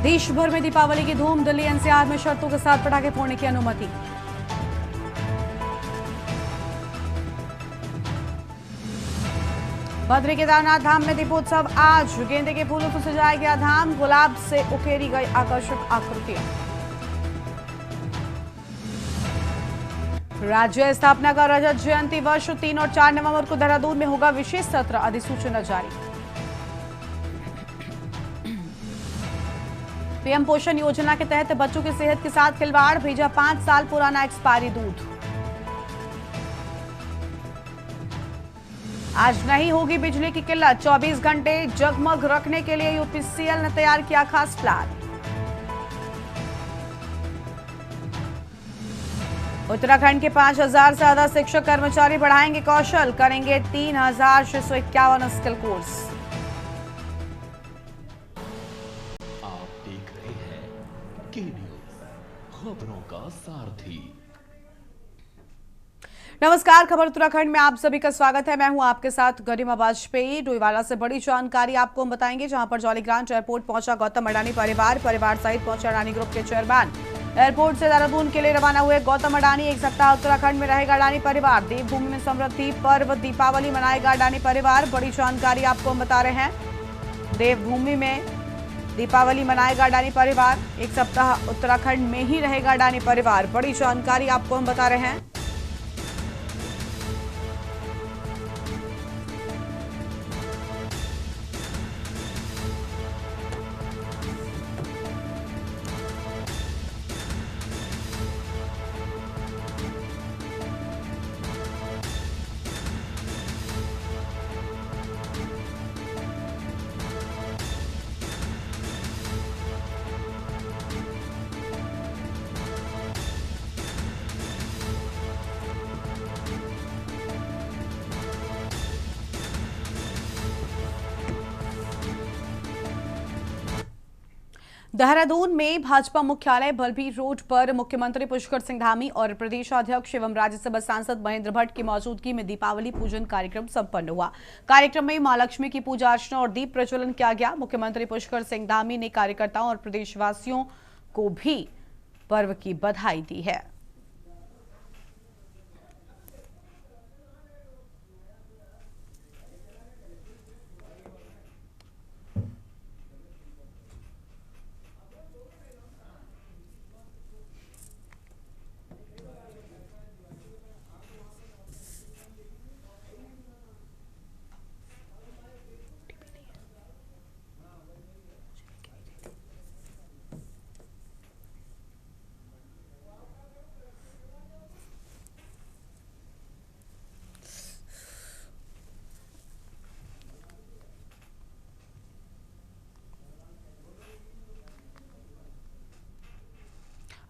देश भर में दीपावली की धूम। दिल्ली एनसीआर में शर्तों के साथ पटाखे फोड़ने की अनुमति। बद्री केदारनाथ धाम में दीपोत्सव आज। गेंदे के फूलों से सजाया गया धाम। गुलाब से उकेरी गई आकर्षक आकृतियां। राज्य स्थापना का रजत जयंती वर्ष 3 और 4 नवंबर को देहरादून में होगा विशेष सत्र। अधिसूचना जारी। पीएम पोषण योजना के तहत बच्चों की सेहत के साथ खिलवाड़। भेजा 5 साल पुराना एक्सपायरी दूध। आज नहीं होगी बिजली की किल्लत। 24 घंटे जगमग रखने के लिए यूपीसीएल ने तैयार किया खास प्लान। उत्तराखंड के 5,000 से ज्यादा शिक्षक कर्मचारी बढ़ाएंगे कौशल। करेंगे 3,651 स्किल कोर्स। आप देख रहे हैं के न्यूज, खबरों का सारथी। नमस्कार, खबर उत्तराखंड में आप सभी का स्वागत है। मैं हूं आपके साथ गरिमा वाजपेयी। डोईवाला से बड़ी जानकारी आपको हम बताएंगे, जहां पर जॉलीग्रांट एयरपोर्ट पहुंचा गौतम अडानी परिवार सहित पहुंचे अडानी ग्रुप के चेयरमैन। एयरपोर्ट से देहरादून के लिए रवाना हुए गौतम अडानी। एक सप्ताह उत्तराखंड में रहेगा अडानी परिवार। देवभूमि में समृद्धि पर्व दीपावली मनाएगा अडानी परिवार। बड़ी जानकारी आपको हम बता रहे हैं। देवभूमि में दीपावली मनाएगा अडानी परिवार। एक सप्ताह उत्तराखंड में ही रहेगा अडानी परिवार। बड़ी जानकारी आपको हम बता रहे हैं। देहरादून में भाजपा मुख्यालय बलबीर रोड पर मुख्यमंत्री पुष्कर सिंह धामी और प्रदेशाध्यक्ष एवं राज्यसभा सांसद महेंद्र भट्ट की मौजूदगी में दीपावली पूजन कार्यक्रम संपन्न हुआ। कार्यक्रम में मां लक्ष्मी की पूजा अर्चना और दीप प्रज्वलन किया गया। मुख्यमंत्री पुष्कर सिंह धामी ने कार्यकर्ताओं और प्रदेशवासियों को भी पर्व की बधाई दी है।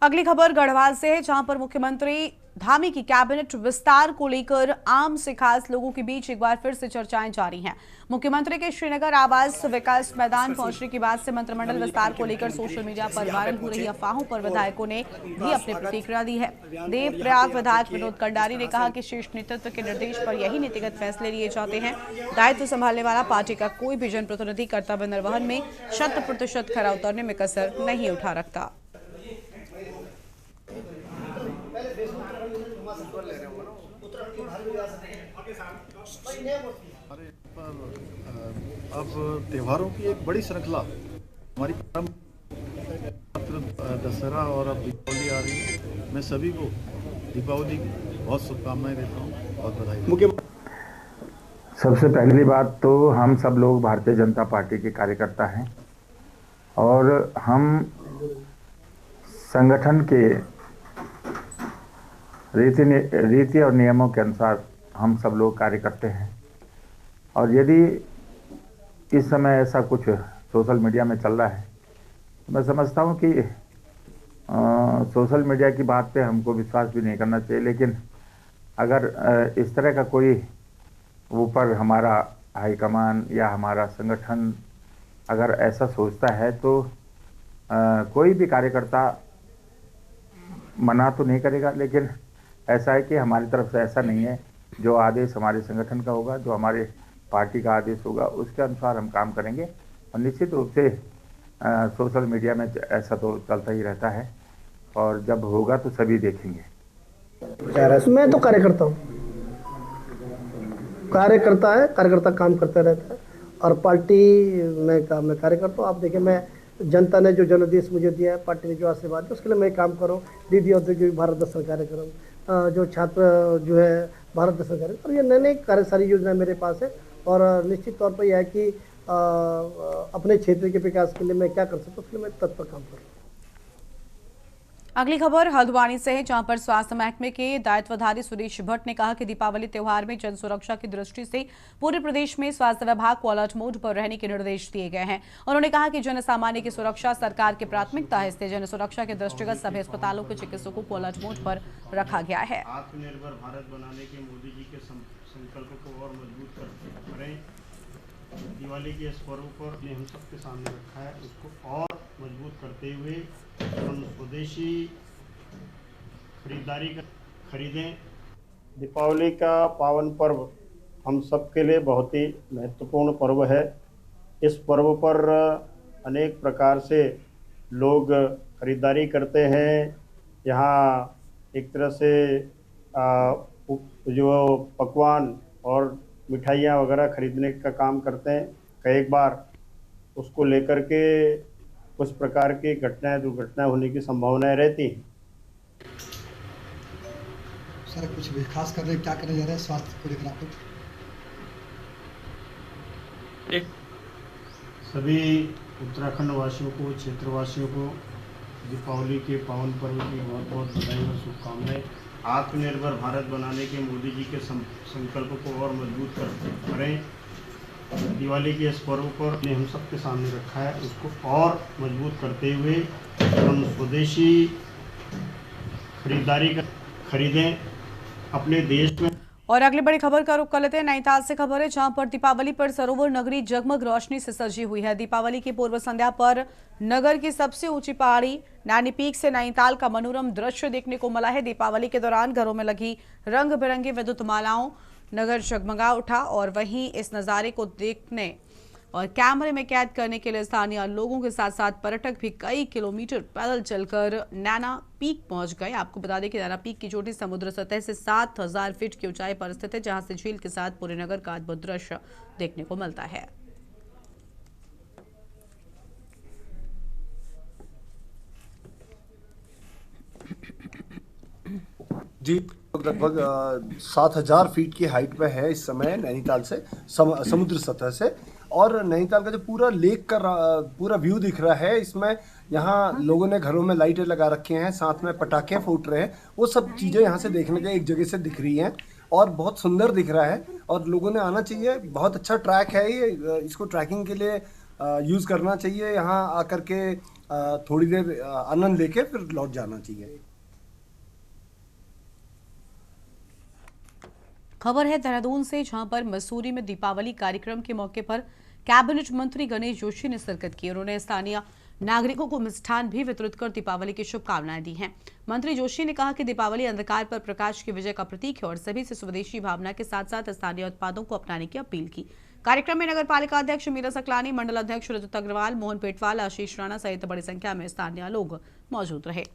अगली खबर गढ़वाल से है, जहां पर मुख्यमंत्री धामी की कैबिनेट विस्तार को लेकर आम से खास लोगों के बीच एक बार फिर से चर्चाएं जारी हैं। मुख्यमंत्री के श्रीनगर आवास विकास मैदान पहुंचने के बाद से मंत्रिमंडल विस्तार को लेकर सोशल मीडिया पर वायरल हो रही अफवाहों पर विधायकों ने भी अपनी प्रतिक्रिया दी है। देवप्रयाग विधायक विनोद कंडारी ने कहा कि शीर्ष नेतृत्व के निर्देश पर यही नीतिगत फैसले लिए जाते हैं। दायित्व संभालने वाला पार्टी का कोई भी जनप्रतिनिधि कर्तव्य निर्वहन में 100% खरा उतरने में कसर नहीं उठा रखता। अब त्योहारों की एक बड़ी श्रृंखला हमारी दशहरा और अब दीपावली आ रही है। मैं सभी को दीपावली की बहुत शुभकामनाएं देता हूँ, बहुत बधाई। सबसे पहली बात तो हम सब लोग भारतीय जनता पार्टी के कार्यकर्ता हैं और हम संगठन के रीति और नियमों के अनुसार हम सब लोग कार्य करते हैं। और यदि इस समय ऐसा कुछ सोशल मीडिया में चल रहा है तो मैं समझता हूँ कि सोशल मीडिया की बात पे हमको विश्वास भी नहीं करना चाहिए। लेकिन अगर इस तरह का कोई ऊपर हमारा हाईकमान या हमारा संगठन अगर ऐसा सोचता है तो कोई भी कार्यकर्ता मना तो नहीं करेगा। लेकिन ऐसा है कि हमारी तरफ से ऐसा नहीं है। जो आदेश हमारे संगठन का होगा, जो हमारे पार्टी का आदेश होगा, उसके अनुसार हम काम करेंगे। और निश्चित रूप से सोशल मीडिया में ऐसा तो चलता ही रहता है और जब होगा तो सभी देखेंगे। मैं तो कार्यकर्ता हूँ, कार्यकर्ता है, कार्यकर्ता काम करता रहता है और पार्टी में काम में कार्यकर्ता हूँ। आप देखिए, मैं जनता ने जो जनादेश मुझे दिया है, पार्टी ने जो आशीर्वाद दिया, उसके लिए मैं काम करूँ। दीदी औद्योगिक भारत दर्शन कार्यक्रम, जो छात्र जो है भारत दर्शन कार्यक्रम, और ये नए नए कार्य सारी योजना मेरे पास है और निश्चित तौर पर यह है कि अपने क्षेत्र के विकास के लिए मैं क्या कर सकता हूँ, उसके लिए मैं तत्पर काम करूँ। अगली खबर हल्द्वानी से है, जहां पर स्वास्थ्य महकमे के दायित्वधारी सुरेश भट्ट ने कहा कि दीपावली त्योहार में जन सुरक्षा की दृष्टि से पूरे प्रदेश में स्वास्थ्य विभाग को अलर्ट मोड पर रहने के निर्देश दिए गए हैं। उन्होंने कहा कि जन सामान्य की सुरक्षा सरकार की प्राथमिकता है, इसलिए जन सुरक्षा के दृष्टिगत सभी अस्पतालों के चिकित्सकों को अलर्ट मोड पर रखा गया है। आत्मनिर्भर भारत बनाने के मोदी जी के संकल्प को और मजबूत करें। दिवाली के इस पर्व पर हम सबके सामने रखा है, उसको और मजबूत करते हुए हम स्वदेशी खरीदें। दीपावली का पावन पर्व हम सबके लिए बहुत ही महत्वपूर्ण पर्व है। इस पर्व पर अनेक प्रकार से लोग खरीदारी करते हैं। यहाँ एक तरह से जो पकवान और मिठाइयाँ वगैरह खरीदने का काम करते हैं। कई बार उसको लेकर के कुछ प्रकार की घटनाएं दुर्घटनाएं होने की संभावनाएं रहती हैं। सर, कुछ भी खास कर रहे क्या करने जा रहे हैं स्वास्थ्य को लेकर आप? सभी उत्तराखंड वासियों को, क्षेत्रवासियों को दीपावली के पावन पर्व की बहुत बहुत बधाई और शुभकामनाएं। आत्मनिर्भर भारत बनाने के मोदी जी के संकल्प को और मजबूत करें। दिवाली के इस पर्व पर हम सबके सामने रखा है, उसको और मजबूत करते हुए हम स्वदेशी खरीदें अपने देश में। और अगली बड़ी खबर का रुख कर लेते हैं नैनीताल से। खबर है जहां पर दीपावली पर सरोवर नगरी जगमग रोशनी से सजी हुई है। दीपावली की पूर्व संध्या पर नगर की सबसे ऊंची पहाड़ी नैनी पीक से नैनीताल का मनोरम दृश्य देखने को मिला है। दीपावली के दौरान घरों में लगी रंग बिरंगी विद्युत मालाओं नगर जगमगा उठा और वहीं इस नज़ारे को देखने और कैमरे में कैद करने के लिए स्थानीय लोगों के साथ साथ पर्यटक भी कई किलोमीटर पैदल चलकर नैना पीक पहुंच गए। आपको बता दें कि नैना पीक की चोटी समुद्र सतह से 7000 फीट की ऊंचाई पर स्थित है, जहां से झील के साथ पूरे नगर का अद्भुत दृश्य देखने को मिलता है। जी, लगभग 7000 फीट की हाइट पे है इस समय नैनीताल से समुद्र सतह से। और नैनीताल का जो पूरा लेक का पूरा व्यू दिख रहा है, इसमें यहाँ लोगों ने घरों में लाइटें लगा रखी हैं, साथ में पटाखे फूट रहे हैं। वो सब चीज़ें यहाँ से देखने के एक जगह से दिख रही हैं और बहुत सुंदर दिख रहा है और लोगों ने आना चाहिए। बहुत अच्छा ट्रैक है ये, इसको ट्रैकिंग के लिए यूज़ करना चाहिए। यहाँ आकर के थोड़ी देर आनंद लेके फिर लौट जाना चाहिए। खबर है देहरादून से, जहां पर मसूरी में दीपावली कार्यक्रम के मौके पर कैबिनेट मंत्री गणेश जोशी ने शिरकत की। उन्होंने स्थानीय नागरिकों को मिष्ठान भी वितरित कर दीपावली की शुभकामनाएं दी हैं। मंत्री जोशी ने कहा कि दीपावली अंधकार पर प्रकाश की विजय का प्रतीक है और सभी से स्वदेशी भावना के साथ साथ स्थानीय उत्पादों को अपनाने की अपील की। कार्यक्रम में नगर पालिका अध्यक्ष मीरा सकलानी, मंडल अध्यक्ष रजत अग्रवाल, मोहन पेटवाल, आशीष राणा सहित बड़ी संख्या में स्थानीय लोग मौजूद रहे।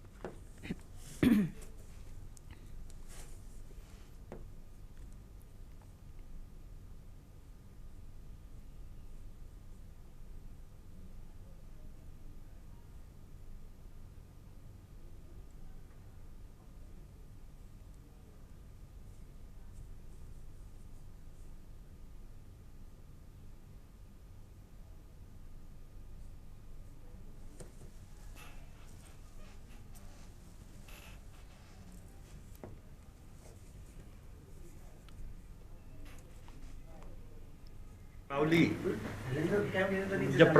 जब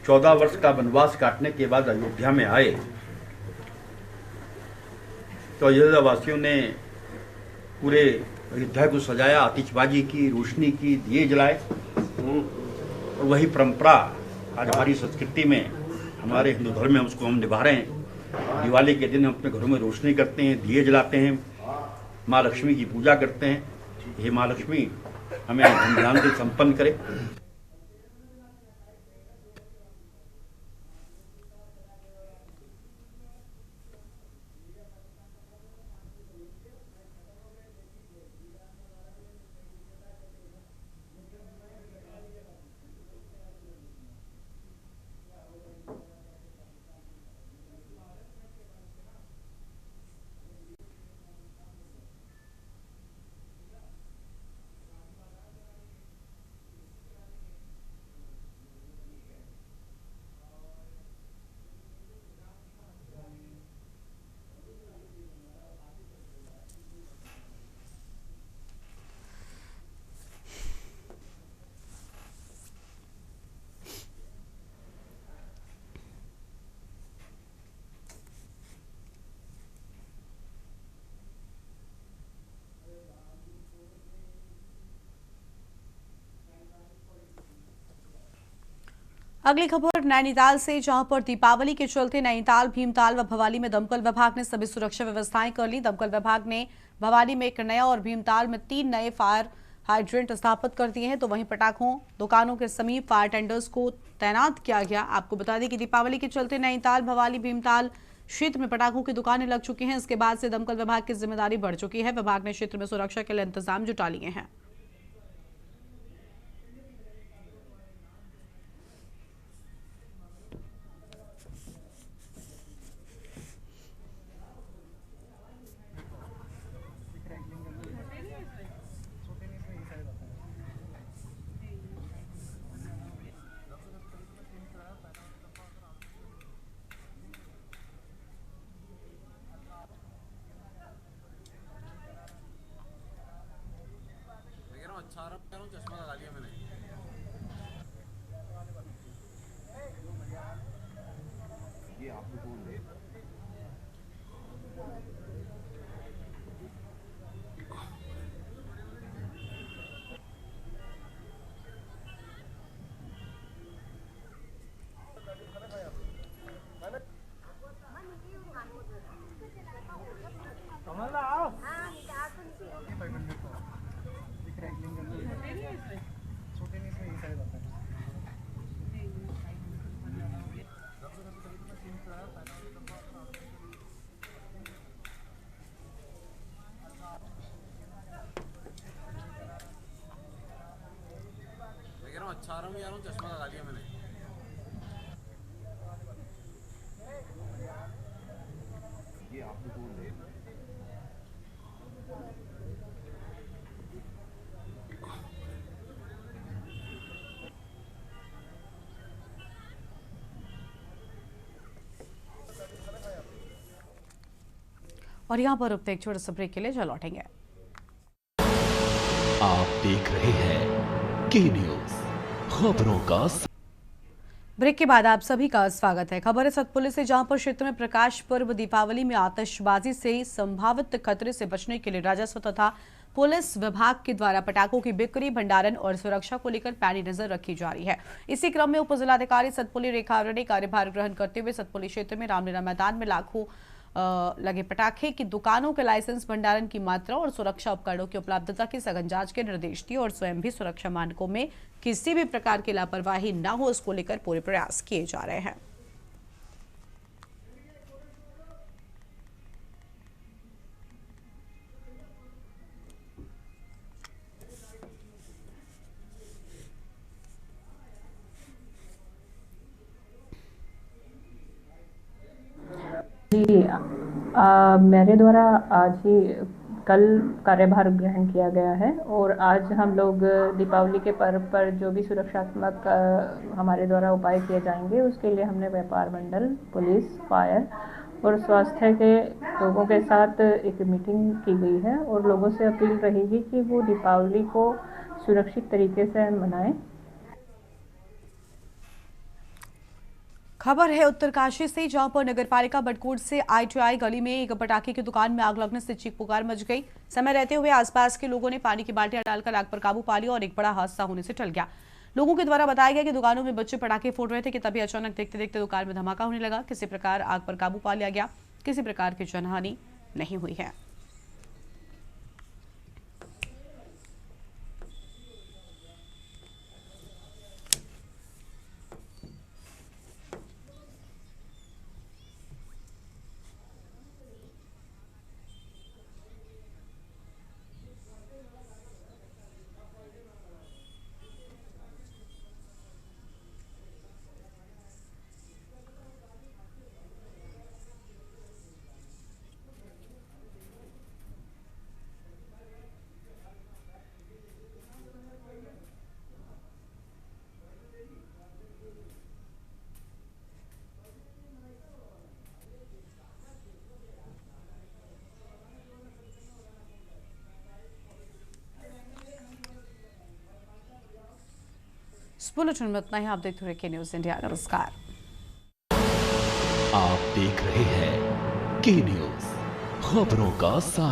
14 वर्ष का वनवास काटने के बाद अयोध्या में आए तो अयोध्या वासियों ने पूरे अयोध्या को सजाया, आतिशबाजी की, रोशनी की, दिए जलाए। और वही परंपरा आज हमारी संस्कृति में, हमारे हिंदू धर्म में उसको हम निभा रहे हैं। दिवाली के दिन हम अपने घरों में रोशनी करते हैं, दिए जलाते हैं, माँ लक्ष्मी की पूजा करते हैं। हे माँ लक्ष्मी हमें धूमधाम से संपन्न करे। अगली खबर नैनीताल से, जहां पर दीपावली के चलते नैनीताल, भीमताल व भवाली में दमकल विभाग ने सभी सुरक्षा व्यवस्थाएं कर ली। दमकल विभाग ने भवाली में एक नया और भीमताल में 3 नए फायर हाइड्रेंट स्थापित कर दिए हैं, तो वहीं पटाखों दुकानों के समीप फायर टेंडर्स को तैनात किया गया। आपको बता दें कि दीपावली के चलते नैनीताल, भवाली, भीमताल क्षेत्र में पटाखों की दुकानें लग चुकी हैं। इसके बाद से दमकल विभाग की जिम्मेदारी बढ़ चुकी है। विभाग ने क्षेत्र में सुरक्षा के लिए इंतजाम जुटा लिए हैं। चश्मा लगा लिया मैंने। ये आपको कौन दे? अच्छा रहा हूँ यार, चश्मा लगा लिया मैंने। ये आपको कौन दे? और यहाँ पर रुकते एक छोटे से ब्रेक के लिए जो लौटेंगे। आप देख रहे हैं के न्यूज, खबरों का। ब्रेक के बाद आप सभी का स्वागत है। खबर है सतपुली से, जहां पर क्षेत्र में प्रकाश पर्व दीपावली में आतिशबाजी से संभावित खतरे से बचने के लिए राजस्व तथा पुलिस विभाग के द्वारा पटाखों की बिक्री, भंडारण और सुरक्षा को लेकर पैनी नजर रखी जा रही है। इसी क्रम में उप जिलाधिकारी सतपुली रेखा आर्य ने कार्यभार ग्रहण करते हुए सतपुली क्षेत्र में रामलीला मैदान में लाखों लगे पटाखे की दुकानों के लाइसेंस, भंडारण की मात्रा और सुरक्षा उपकरणों की उपलब्धता की सघन जांच के निर्देश दिए और स्वयं भी सुरक्षा मानकों में किसी भी प्रकार की लापरवाही न हो, इसको लेकर पूरे प्रयास किए जा रहे हैं। जी, मेरे द्वारा आज ही कल कार्यभार ग्रहण किया गया है और आज हम लोग दीपावली के पर्व पर जो भी सुरक्षात्मक हमारे द्वारा उपाय किए जाएंगे उसके लिए हमने व्यापार मंडल, पुलिस, फायर और स्वास्थ्य के लोगों के साथ एक मीटिंग की गई है और लोगों से अपील रहेगी कि वो दीपावली को सुरक्षित तरीके से मनाएं। खबर है उत्तरकाशी से, जहां पर नगरपालिका बटकोट से ITI गली में एक पटाखे की दुकान में आग लगने से चीख पुकार मच गई। समय रहते हुए आसपास के लोगों ने पानी की बाल्टियां डालकर आग पर काबू पा लिया और एक बड़ा हादसा होने से टल गया। लोगों के द्वारा बताया गया कि दुकानों में बच्चे पटाखे फोड़ रहे थे कि तभी अचानक देखते देखते दुकान में धमाका होने लगा। किसी प्रकार आग पर काबू पा लिया गया। किसी प्रकार की जनहानि नहीं हुई है। बुलेटिन में इतना ही। आप देखते रहिए के न्यूज इंडिया। नमस्कार। आप देख रहे हैं के न्यूज, खबरों का साथ।